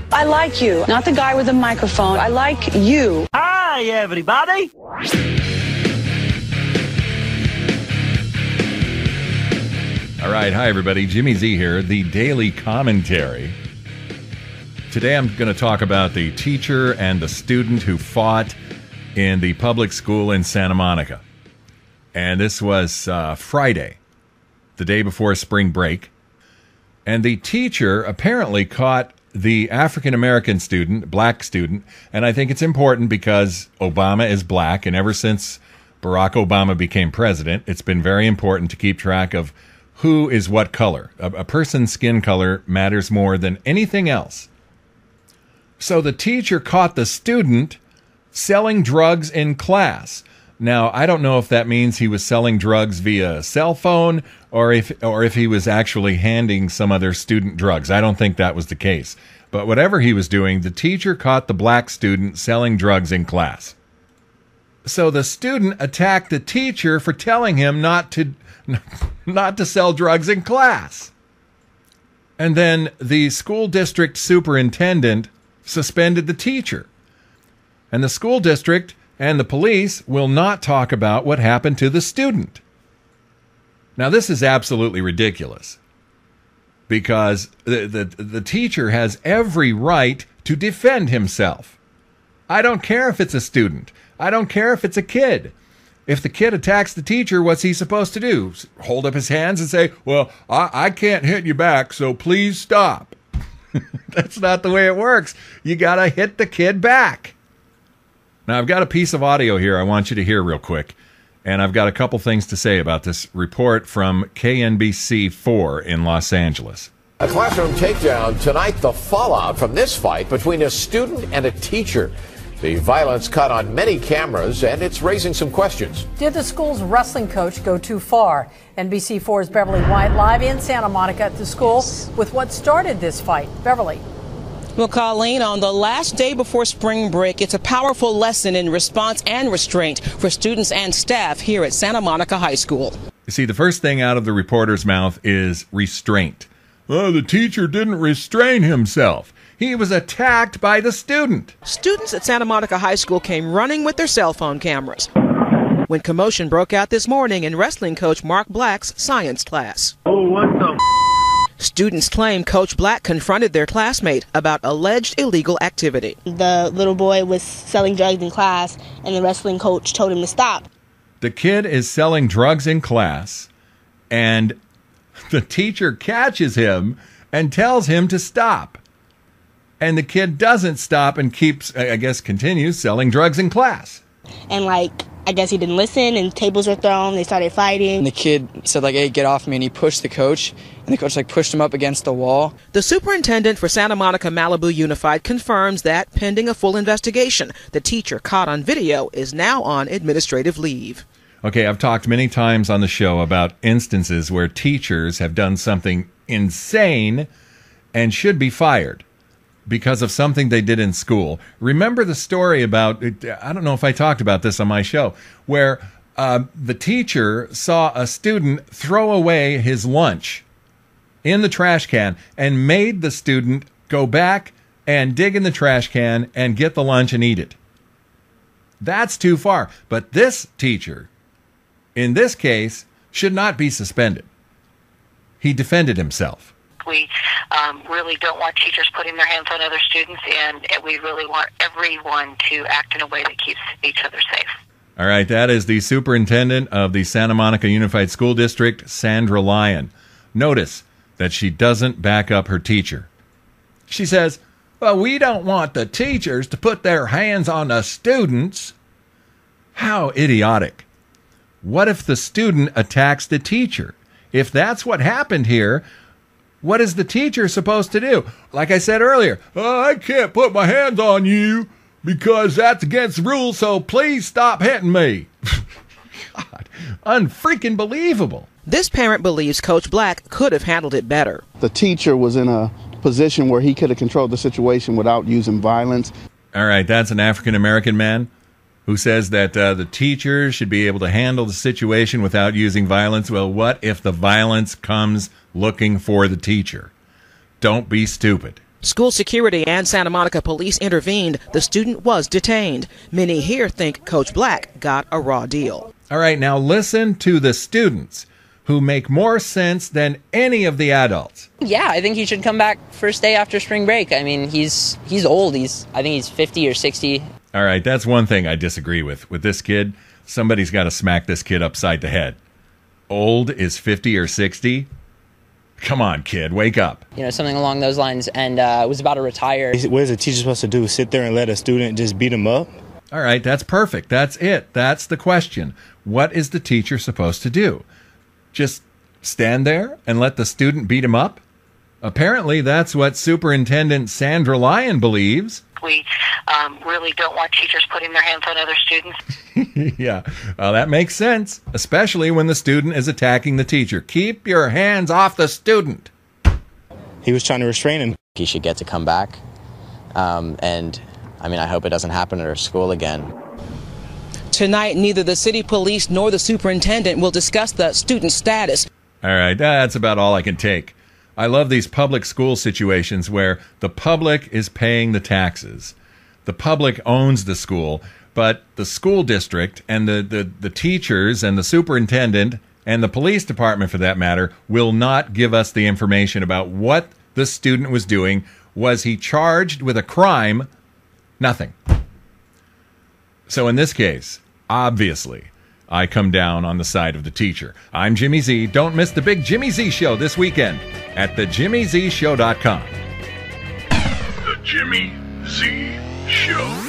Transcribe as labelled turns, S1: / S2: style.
S1: I like you, not the guy with the microphone. I like you.
S2: Hi, everybody.
S3: All right, hi, everybody. Jimmy Z here, the Daily Commentary. Today I'm going to talk about the teacher and the student who fought in the public school in Santa Monica. And this was Friday, the day before spring break. And the teacher apparently caught the African-American student, black student, and I think it's important because Obama is black, and ever since Barack Obama became president, it's been very important to keep track of who is what color. A person's skin color matters more than anything else. So the teacher caught the student selling drugs in class. Now, I don't know if that means he was selling drugs via cell phone or if he was actually handing some other student drugs. I don't think that was the case. But whatever he was doing, the teacher caught the black student selling drugs in class. So the student attacked the teacher for telling him not to sell drugs in class. And then the school district superintendent suspended the teacher. And the school district and the police will not talk about what happened to the student. Now, this is absolutely ridiculous because the teacher has every right to defend himself. I don't care if it's a student. I don't care if it's a kid. If the kid attacks the teacher, what's he supposed to do? Hold up his hands and say, well, I can't hit you back, so please stop. That's not the way it works. You got to hit the kid back. Now, I've got a piece of audio here I want you to hear real quick, and I've got a couple things to say about this report from KNBC4 in Los Angeles.
S4: A classroom takedown tonight, the fallout from this fight between a student and a teacher. The violence caught on many cameras, and it's raising some questions.
S5: Did the school's wrestling coach go too far? NBC4's Beverly White live in Santa Monica at the school with what started this fight. Beverly.
S6: Well, Colleen, on the last day before spring break, it's a powerful lesson in response and restraint for students and staff here at Santa Monica High School.
S3: You see, the first thing out of the reporter's mouth is restraint. Well, the teacher didn't restrain himself. He was attacked by the student.
S6: Students at Santa Monica High School came running with their cell phone cameras when commotion broke out this morning in wrestling coach Mark Black's science class.
S2: Oh, what the?
S6: Students claim Coach Black confronted their classmate about alleged illegal activity.
S7: The little boy was selling drugs in class, and the wrestling coach told him to stop.
S3: The kid is selling drugs in class, and the teacher catches him and tells him to stop. And the kid doesn't stop and continues selling drugs in class.
S7: And I guess he didn't listen, and tables were thrown. They started fighting.
S8: And the kid said, hey, get off me, and he pushed the coach, and the coach, pushed him up against the wall.
S6: The superintendent for Santa Monica Malibu Unified confirms that, pending a full investigation, the teacher caught on video is now on administrative leave.
S3: Okay, I've talked many times on the show about instances where teachers have done something insane and should be fired because of something they did in school. Remember the story about, I don't know if I talked about this on my show, where the teacher saw a student throw away his lunch in the trash can and made the student go back and dig in the trash can and get the lunch and eat it. That's too far. But this teacher, in this case, should not be suspended. He defended himself.
S9: We really don't want teachers putting their hands on other students, and we really want everyone to act in a way that keeps each other safe.
S3: All right, that is the superintendent of the Santa Monica Unified School District, Sandra Lyon. Notice that she doesn't back up her teacher. She says, well, we don't want the teachers to put their hands on the students. How idiotic. What if the student attacks the teacher? If that's what happened here, what is the teacher supposed to do? Like I said earlier, I can't put my hands on you because that's against the rules, so please stop hitting me. God, unfreaking believable.
S6: This parent believes Coach Black could have handled it better.
S10: The teacher was in a position where he could have controlled the situation without using violence.
S3: All right, that's an African-American man who says that the teacher should be able to handle the situation without using violence. Well, what if the violence comes looking for the teacher? Don't be stupid.
S6: School security and Santa Monica police intervened. The student was detained. Many here think Coach Black got a raw deal.
S3: All right, now listen to the students who make more sense than any of the adults.
S11: Yeah, I think he should come back first day after spring break. I mean, he's old. I think he's 50 or 60.
S3: All right, that's one thing I disagree with. With this kid, somebody's got to smack this kid upside the head. Old is 50 or 60? Come on, kid, wake up.
S11: You know, something along those lines, and was about to retire.
S12: What is a teacher supposed to do? Sit there and let a student just beat him up?
S3: All right, that's perfect. That's it. That's the question. What is the teacher supposed to do? Just stand there and let the student beat him up? Apparently, that's what Superintendent Sandra Lyon believes.
S9: We really don't want teachers putting their hands on other students.
S3: Yeah, well, that makes sense, especially when the student is attacking the teacher. Keep your hands off the student.
S12: He was trying to restrain him.
S13: He should get to come back. And, I mean, I hope it doesn't happen at our school again.
S6: Tonight, neither the city police nor the superintendent will discuss the student's status.
S3: All right, that's about all I can take. I love these public school situations where the public is paying the taxes. The public owns the school, but the school district and the teachers and the superintendent and the police department, for that matter, will not give us the information about what the student was doing. Was he charged with a crime? Nothing. So in this case, obviously, I come down on the side of the teacher. I'm Jimmy Z. Don't miss the big Jimmy Z Show this weekend at thejimmyzshow.com.
S14: The Jimmy Z Show.